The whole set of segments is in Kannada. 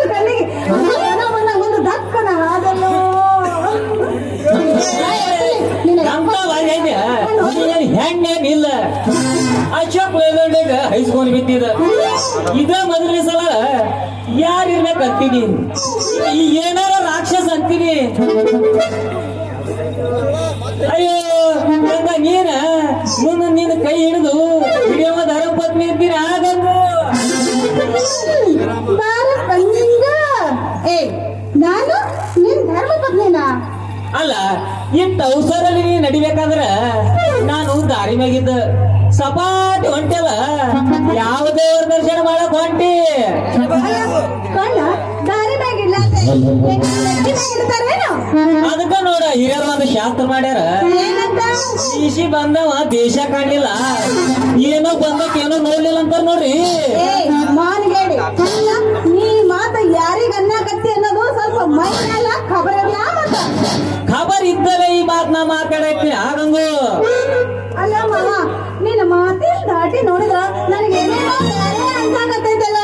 ಕಣ್ಣಿಗೆ ಒಂದು ದಕ್ಕನ ಹಾದಲ್ಲೋ ಹೆಣ್ಣೇನಿಲ್ಲ ಅಶೋಕ್ ಲೇಲ್ಯಾಂಡಿಗೆ ಹೈಸ್ಕೊಂಡು ಬಿದ್ದಿದ ಇದ ಮೊದಲನೇ ಸಲ ಯಾರಿರ್ಬೇಕು ಅಂತೀನಿ ಏನಾರ ರಾಕ್ಷಸ ಅಂತೀನಿ ಅಯ್ಯೋ ನಂಗ ನೀನ ಮುಂದೆ ನೀನು ಕೈ ಹಿಡಿದು ಹಿಡಿಯೋ ಧರ್ಮ ಪತ್ನಿ ಅಂತೀನಿ ಆಗಂದು ನಾನು ನಿನ್ ಧರ್ಮ ಪತ್ನಿನಾ ಅಲ್ಲ ಇಟ್ಟು ಅವಸರಲ್ಲಿ ನೀ ನಡಿಬೇಕಾದ್ರ ನಾನು ದಾರಿ ಮ್ಯಾಗಿದ್ದ ಸಪಾಟಿ ಹೊಂಟೆಲ್ಲ ಯಾವ ದೇವರ ದರ್ಶನ ಮಾಡಕ್ ಹೊಂಟಿ ದಾರಿ ಮ್ಯಾಗಿಲ್ಲ ಅದಕ್ಕ ನೋಡ ಹಿರಿಯರು ಒಂದು ಶಾಸ್ತ್ರ ಮಾಡ್ಯಾರ ಈಸಿ ಬಂದವ ದೇಶ ಕಾಣಲಿಲ್ಲ ಏನೋ ಬಂದಕ್ಕೇನೋ ನೋಡ್ಲಿಲ್ಲ ಅಂತಾರ ನೋಡ್ರಿ ಮಾನ್ಗೇಡಿ ನೀ ಮಾತ ಯಾರಿಗ ಅನ್ನಕತ್ತಿ ಅನ್ನೋದು ಸ್ವಲ್ಪ ಮೈ ಮೇಲ ಖಬರ್ ಇಲ್ಲ ಮತ್ತ ಖಬರ್ ಇದ್ದಲ್ಲ ಈ ಮಾತ್ ನಾ ಮಾತಾಡತ್ತೀನಿ ಆಗಂಗು ಅಲ್ಲ ಮಾವ ನಿನ್ನ ಮಾತಿನ ದಾಟಿ ನೋಡಿದ್ರ ನನಗೆ ಏನೇನೋ ಬೇರೆ ಅನ್ಸಾಕತ್ತೈತಲ್ಲ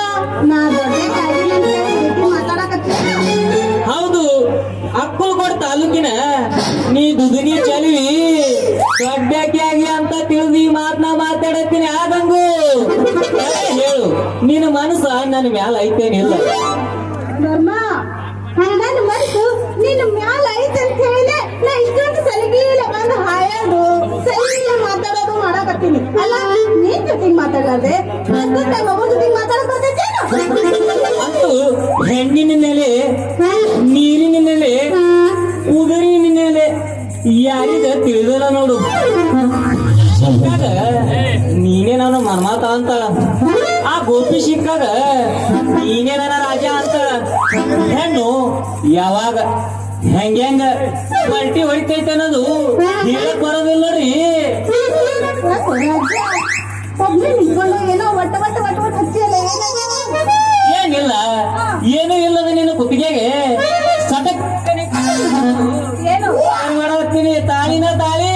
ನಾ ದೊಡ್ಡ ಮಾತಾಡಕತ್ತೀನಿ ಹೌದು ಅಕ್ಕಲಕೋಟ ತಾಲೂಕಿನ ನೀ ದುದುಗಿ ಚಲಿವಿ ದೊಡ್ಡಾಕಿ ಆಗಿ ಅಂತ ತಿಳಿದು ಈ ಮಾತನ್ನ ಮಾತಾಡತ್ತೀನಿ ಆಗಂಗು ಹೇಳು ನಿನ್ನ ಮನಸ್ಸ ನನ್ನ ಮ್ಯಾಲ ಐತೇನಿಲ್ಲ ಧರ್ಮ ನನ್ನ ಮನಸ್ಸು ನಿನ್ನ ಮ್ಯಾಲ ಐತೆ ಅಂತ ಹೇಳಿದ್ರೆ ನಾ ಇಷ್ಟೊಂದು ಸಲಿಗಿಲ್ಲ ಬಂದು ಹಾಯೋದು ಸಲಿಗಿಲ್ಲ ಮಾತಾಡೋದು ಮಾಡಕತ್ತೀನಿ ಅಲ್ಲ ನೀನ್ ಜೊತೆಗೆ ಮಾತಾಡಲಾರ್ದೆ ಒಬ್ಬರ ಜೊತೆಗೆ ಮಾತಾಡಕ್ ಬರ್ತೈತೇನು ಅಂತೂ ಹೆಣ್ಣಿನ ಮೇಲೆ ನೀರಿನ ಮೇಲೆ ಉದರಿನ ಮೇಲೆ ಯಾರಿಗ ತಿಳಿದಲ್ಲ ನೋಡು ಸಿಕ್ಕಾಗ ನೀನೇ ನಾನು ಮನ್ಮಾತ ಅಂತ ಆ ಗೋಪಿ ಸಿಕ್ಕಾಗ ನೀನೇ ನನ್ನ ರಾಜ ಅಂತ ಹೆಣ್ಣು ಯಾವಾಗ ಹೆಂಗ ಪಲ್ಟಿ ಹೊಡಿತೈತೆ ಅನ್ನೋದು ಹೇಳಕ್ ಬರೋದಿಲ್ಲ ನೋಡ್ರಿ ಒಬ್ಬನೇ ನಿಂತ್ಕೊಂಡು ಏನೋ ಒಟ್ಟ ಹಚ್ಚಿಯಲ್ಲ ಏನಿಲ್ಲ ಏನೂ ಇಲ್ಲದ ನೀನು ಕುತ್ತಿಗೆಗೆ ಸಟಕ್ ಏನು ಮಾಡತ್ತೀನಿ ತಾಳಿನ ತಾಳಿ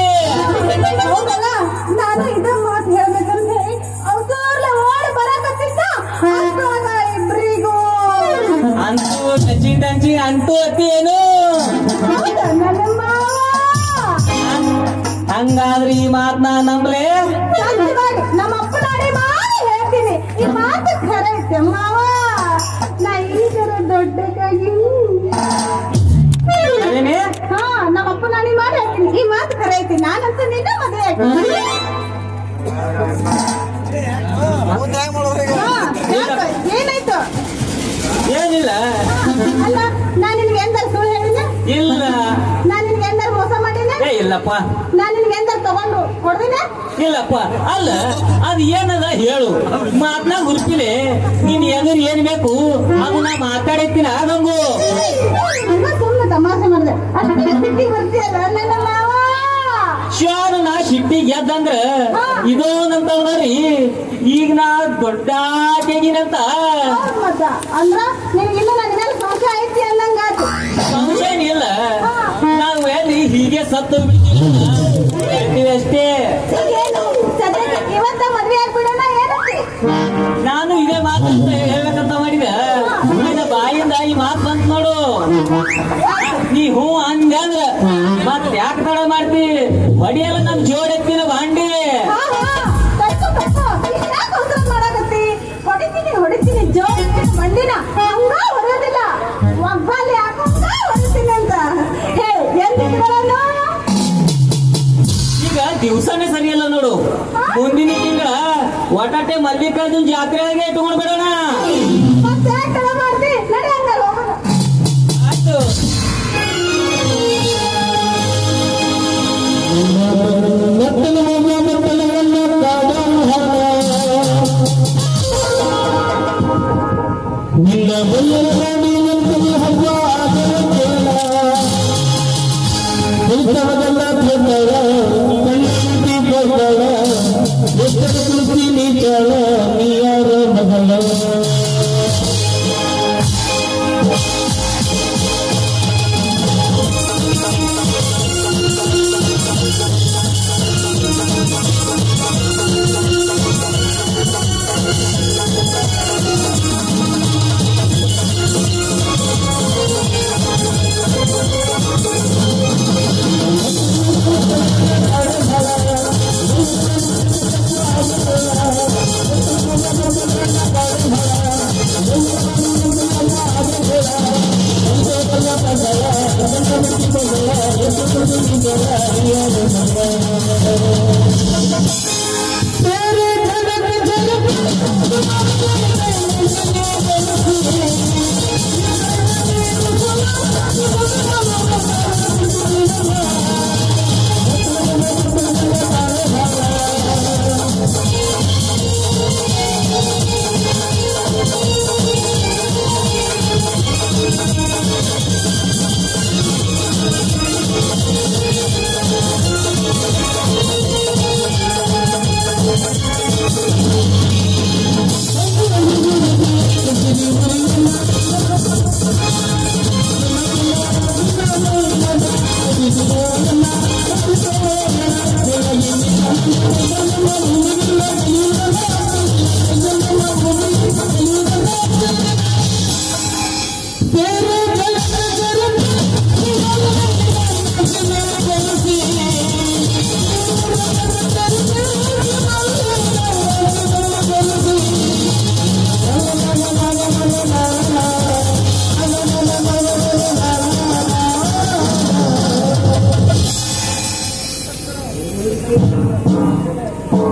ಹೌದಲ್ಲ ನಾನು ಇದ ಮಾತು ಹೇಳ್ಬೇಕಂತ ಹೇಳಿ ಅವಸರ್ಲ ಓಡಿ ಬರಕತ್ತಿದ್ದ ಇಬ್ರಿಗೂ ಅಂತೂ ಟಂಚಿ ಅಂತೂ ಅತಿ ಏನು ಹಂಗಾದ್ರೆ ಈ ಮಾತನ್ನ ನಂಬಲೇ ನಮ್ಮ ಅಪ್ಪನಾಡಿ ಮಾಡಿ ಹೇಳ್ತೀನಿ ಈ ಮಾತು ಖರೆ ಐತೆ ಮಾವ ನಾ ಈಗರ ದೊಡ್ಡದಾಗಿ ಹಾ ನಮ್ಮ ಅಪ್ಪನಾಡಿ ಮಾಡಿ ಹೇಳ್ತೀನಿ ಈ ಮಾತು ಖರೆ ಐತಿ ನಾನಂತೂ ನಿನ್ನ ಮದುವೆ ಏನಾಯ್ತು ಏನಿಲ್ಲ ಅಲ್ಲ ನಾನ್ ನಿನ್ಗೆ ಎಂದಾರು ಸುಳ್ಳು ಹೇಳಿನ ಇಲ್ಲ ನಾನ್ ನಿನ್ಗೆ ಎಂದಾರು ಮೋಸ ಮಾಡಿನ ಇಲ್ಲಪ್ಪ ನಾನ್ ನಿನ್ಗೆ ಎಂದಾರು ತಗೊಂಡು ಕೊಡ್ದಿನ ಇಲ್ಲಪ್ಪ ಅಲ್ಲ ಅದು ಏನದ ಹೇಳು ಮಾತನ್ನ ಗುರುತಿಲೆ ನೀನ್ ಎದುರು ಏನ್ ಬೇಕು ಅದನ್ನ ಮಾತಾಡತ್ತೀನಿ ಆಗಂಗು ಸುಮ್ಮನೆ ತಮಾಷೆ ಮಾಡಿದೆ ಅಷ್ಟು ಸಿಟ್ಟಿ ಬರ್ತೀಯಲ್ಲ ನನ್ನ ಮಾವ ಶಾನು ನಾ ಶಿಟ್ಟಿ ಗೆದ್ದಂದ್ರ ಇದೋನಂತ ನೋಡ್ರಿ ಈಗ ನಾ ದೊಡ್ಡ ತೆಗಿನಂತ ಮತ್ತ ಅಂದ್ರ ನಿನ್ಗಿನ್ನ ನನ್ನ ಮೇಲೆ ಸಂಶಯ ಐತಿ ಅನ್ನಂಗಾತು ಸಂಶಯ ಇಲ್ಲ ನಾವು ಎಲ್ಲಿ ಹೀಗೆ ಸತ್ತು ಬಿಡ್ತೀವಿ ಅಷ್ಟೇ ಏನು ಸದ್ಯಕ್ಕೆ ಇವತ್ತ ಮದ್ವೆ ಆಗ್ಬಿಡೋಣ ಏನಂತಿ ನಾನು ಇದೇ ಮಾತು ಹೇಳ್ಬೇಕಂತ ಮಾಡಿದೆ ನಿನ್ನ ಬಾಯಿಂದ ಈ ಮಾತು ಬಂತ ನೋಡು ನೀ ಹೂ ಹಂಗಂದ್ರ ಮತ್ ಯಾಕೆ ತಡ ಮಾಡ್ತಿ ಹೊಡಿಯಲ್ಲ ನಮ್ ಜೋಡೆತ್ತಿನ ಬಾಂಡಿ ಹೊಡಿತೀನಿ ಜೋಡಿ ಮಂಡಿನ ಹಂಗ ಹೊಡೆಯೋದಿಲ್ಲ ಒಬ್ಬಲ್ಲಿ ಹಾಕೊಂಡ ಹೊಡಿತೀನಿ ಅಂತ ಹೇಳು ಎಂದಿದ್ರಲ್ಲ ಈಗ ದಿವ್ಸನೇ ಸರಿಯಲ್ಲ ನೋಡು ಮುಂದಿನ ತಿಂಗಳ ಒಟಾಟೆ ಮಲ್ಲಿಕಾರ್ಜುನ್ ಜಾತ್ರೆಗೆ ಇಟ್ಕೊಂಡ್ ಬಿಡೋಣ ಮತ್ತೆ ಕಳ ಮಾಡ್ತಿ ನಡೆ ಹಂಗಾರ ಹೋಗೋಣ ಆಯ್ತು ನಿನ್ನ